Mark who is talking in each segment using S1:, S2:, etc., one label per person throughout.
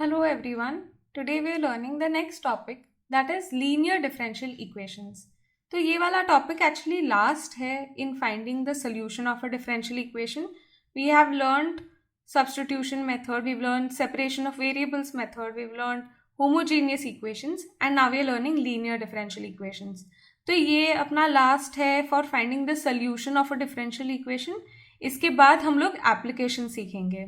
S1: Hello everyone. Today we are learning the next topic that is linear differential equations. तो ये वाला topic actually last है in finding the solution of a differential equation. We have learned substitution method, we've learned separation of variables method, we've learned homogeneous equations and now we are learning linear differential equations. तो ये अपना last है for finding the solution of a differential equation. इसके बाद हम लोग application सीखेंगे.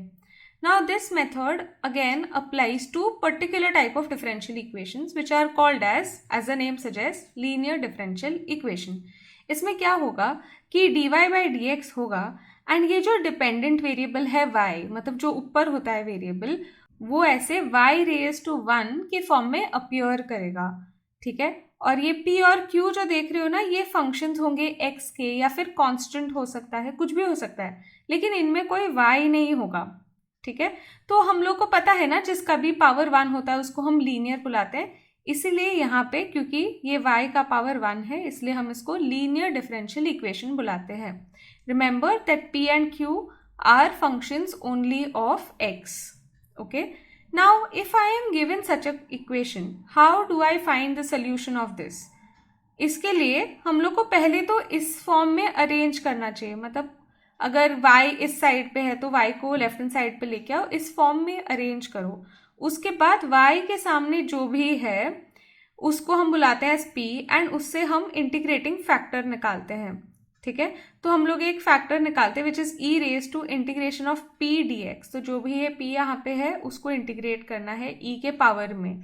S1: Now this method again applies to particular type of differential equations which are called as the name suggests, linear differential equation. इसमें क्या होगा कि dy by dx होगा एंड ये जो डिपेंडेंट वेरिएबल है y, मतलब जो ऊपर होता है वेरिएबल, वो ऐसे y रेज टू 1 के फॉर्म में अपीयर करेगा. ठीक है, और ये p और q जो देख रहे हो ना, ये फंक्शंस होंगे x के या फिर कांस्टेंट हो सकता है, कुछ भी हो सकता है, लेकिन इनमें कोई y नहीं होगा. ठीक है, तो हम लोग को पता है ना, जिसका भी पावर 1 होता है उसको हम लीनियर बुलाते हैं. इसीलिए यहाँ पे क्योंकि ये y का पावर 1 है, इसलिए हम इसको लीनियर डिफरेंशियल इक्वेशन बुलाते हैं. Remember that p and q are functions only of x. Okay, now if I am given such a equation, how do I find the solution of this? इसके लिए हम लोग को पहले तो इस फॉर्म में अरेंज करना चाहिए. मतलब अगर y इस साइड पे है तो y को लेफ्ट हैंड साइड पे लेके आओ, इस फॉर्म में अरेंज करो. उसके बाद y के सामने जो भी है उसको हम बुलाते हैं p एंड उससे हम इंटीग्रेटिंग फैक्टर निकालते हैं. ठीक है, तो हम लोग एक फैक्टर निकालते हैं which is e raise to integration of p dx. तो जो भी ये p यहाँ पे है उसको इंटीग्रेट करना है e के पावर में.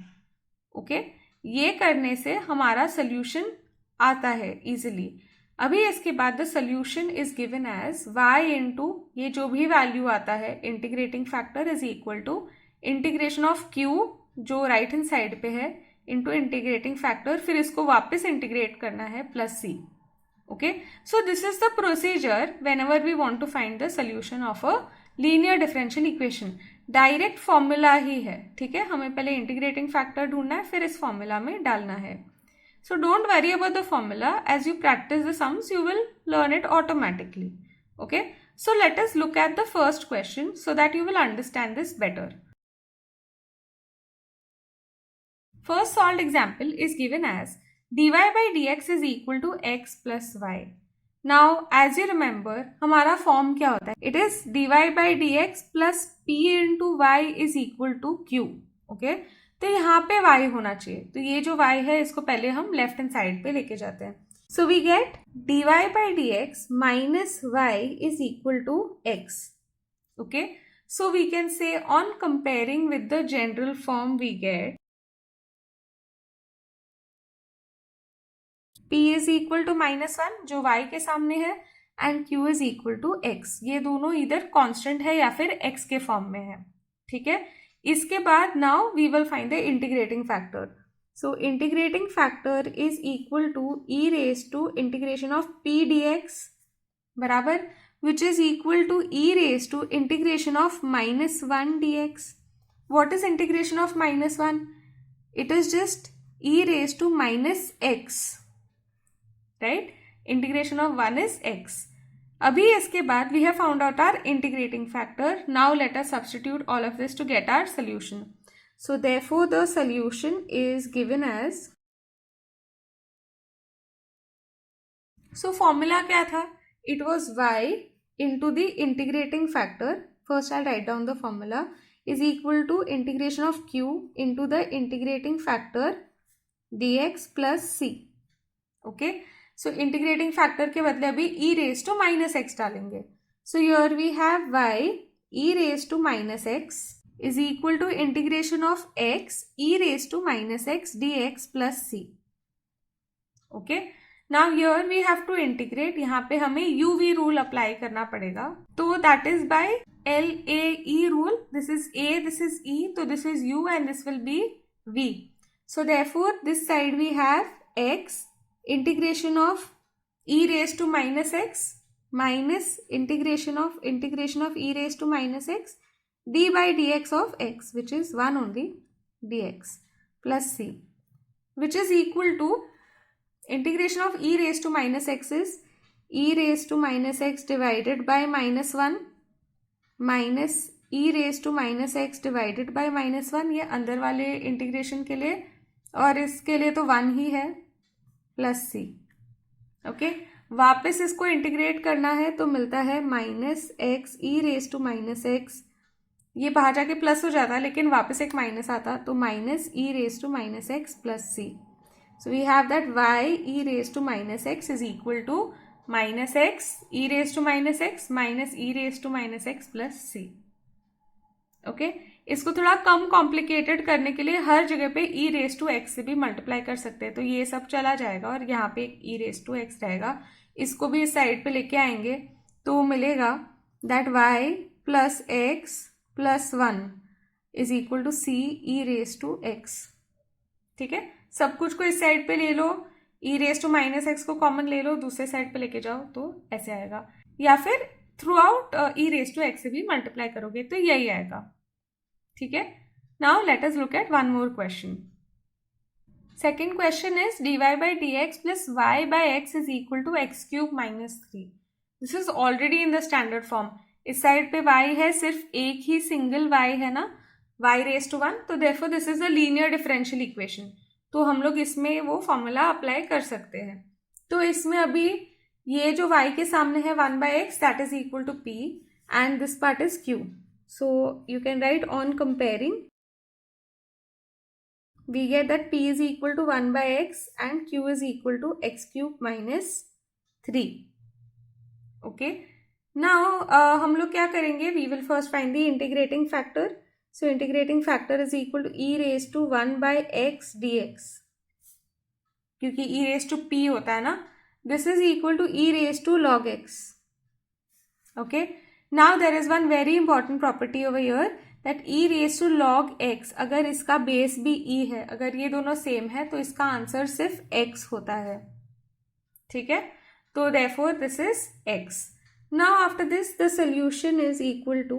S1: ओके, ये करने से हमारा सोल्यूशन आता है इजिली. अभी इसके बाद the solution is given as y into ये जो भी वैल्यू आता है integrating factor is equal to integration of q जो राइट हैंड साइड पे है इंटू इंटीग्रेटिंग फैक्टर, फिर इसको वापस इंटीग्रेट करना है plus c. Okay, so this is the procedure whenever we want to find the solution of a linear differential equation. Direct formula ही है. ठीक है, हमें पहले इंटीग्रेटिंग फैक्टर ढूंढना है, फिर इस फॉर्मूला में डालना है. So don't worry about the formula. As you practice the sums, you will learn it automatically. Okay. So let us look at the first question so that you will understand this better. First solved example is given as dy by dx is equal to x plus y. Now as you remember, हमारा form क्या होता है? It is dy by dx plus p into y is equal to q. Okay. तो यहाँ पे y होना चाहिए. तो ये जो y है इसको पहले हम लेफ्ट हैंड साइड पे लेके जाते हैं. So we get dy by dx minus y is equal to x. Okay, so we can say on comparing with the general form we get p is equal to -1 जो y के सामने है and q is equal to x. ये दोनों इधर constant है या फिर x के फॉर्म में है. ठीक है, इसके बाद now we will find the integrating factor. So integrating factor is equal to e raise to integration of p dx बराबर which is equal to e raise to integration of -1 dx. What is integration of -1? It is just e raise to -x. Right, integration of 1 is x. अभी इसके बाद we have found out our integrating factor. Now let us substitute all of this to get our solution. So therefore the solution is given as, so formula क्या था? It was y into the integrating factor. First I'll write down the formula is equal to integration of q into the integrating factor dx plus c. Okay. So integrating factor के बदले अभी e raise to -x डालेंगे. So here we have y e raise to -x is equal to integration of x e raise to -x dx plus c. Okay, now here we have to integrate. यहाँ पे हमें uv rule apply करना पड़ेगा. तो that is by LAE rule. This is a, this is e, तो this is u and this will be v. So therefore this side we have x integration of e raised to -x minus integration of e raised to -x d by dx of x which is 1 only dx plus c which is equal to integration of e raised to -x is e raised to -x divided by -1 minus e raise to minus x divided by -1, ये अंदर वाले integration के लिए, और इसके लिए तो 1 ही है, प्लस सी। ओके, वापस इसको इंटीग्रेट करना है तो मिलता है -x e raise to -x, ये बाहर जाके प्लस हो जाता है लेकिन वापस एक माइनस आता, तो minus e raise to -x plus c. So we have that y e raise to -x is equal to -x e raise to -x minus e raise to -x plus c. Okay, इसको थोड़ा कम complicated करने के लिए हर जगह पे ई raise to x से भी multiply कर सकते हैं, तो ये सब चला जाएगा और यहाँ पे एक ई रेज टू एक्स रहेगा, इसको भी इस साइड पे लेके आएंगे तो मिलेगा that y plus x plus 1 is equal to c e raise to x. ठीक है, सब कुछ को इस साइड पे ले लो, ई रेज टू -x को कॉमन ले लो, दूसरे साइड पे लेके जाओ तो ऐसे आएगा, या फिर throughout e raise to x से भी मल्टीप्लाई करोगे तो यही आएगा। ठीक है, now let us look at one more question. Second question is dy by dx plus y by x is equal to x³ -3। This is already in the standard form. इस side पे y है, सिर्फ एक ही single y है ना, y raise to 1, तो therefore this is a linear differential equation, तो हम लोग इसमें वो फॉर्मूला अप्लाई कर सकते हैं। तो इसमें अभी ये जो y के सामने है 1/x that is equal to p and this part is q, so you can write on comparing we get that p is equal to 1/x and q is equal to x³ -3. okay, now हम लोग क्या करेंगे, we will first find the integrating factor. So integrating factor is equal to e raised to 1/x dx, क्योंकि e raised to p होता है ना, this is equal to e raised to log x. okay, now there is one very important property over here that e raised to log x, अगर इसका base भी e है, अगर ये दोनों सेम है तो इसका आंसर सिर्फ x होता है। ठीक है, तो therefore this is x. now after this the solution is equal to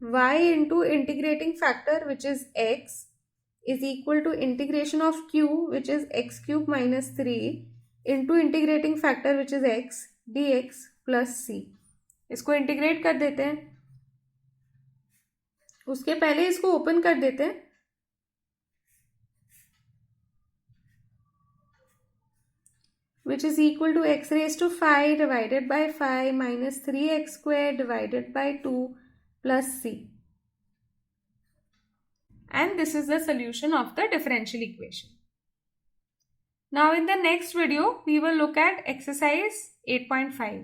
S1: y into integrating factor which is x is equal to integration of q which is x³ -3 into integrating factor which is x dx plus c। इसको integrate कर देते हैं, उसके पहले इसको open कर देते हैं, which is equal to x raised to 5 divided by 5 minus 3x square divided by 2 plus c. And this is the solution of the differential equation. Now in the next video, we will look at exercise 8.5.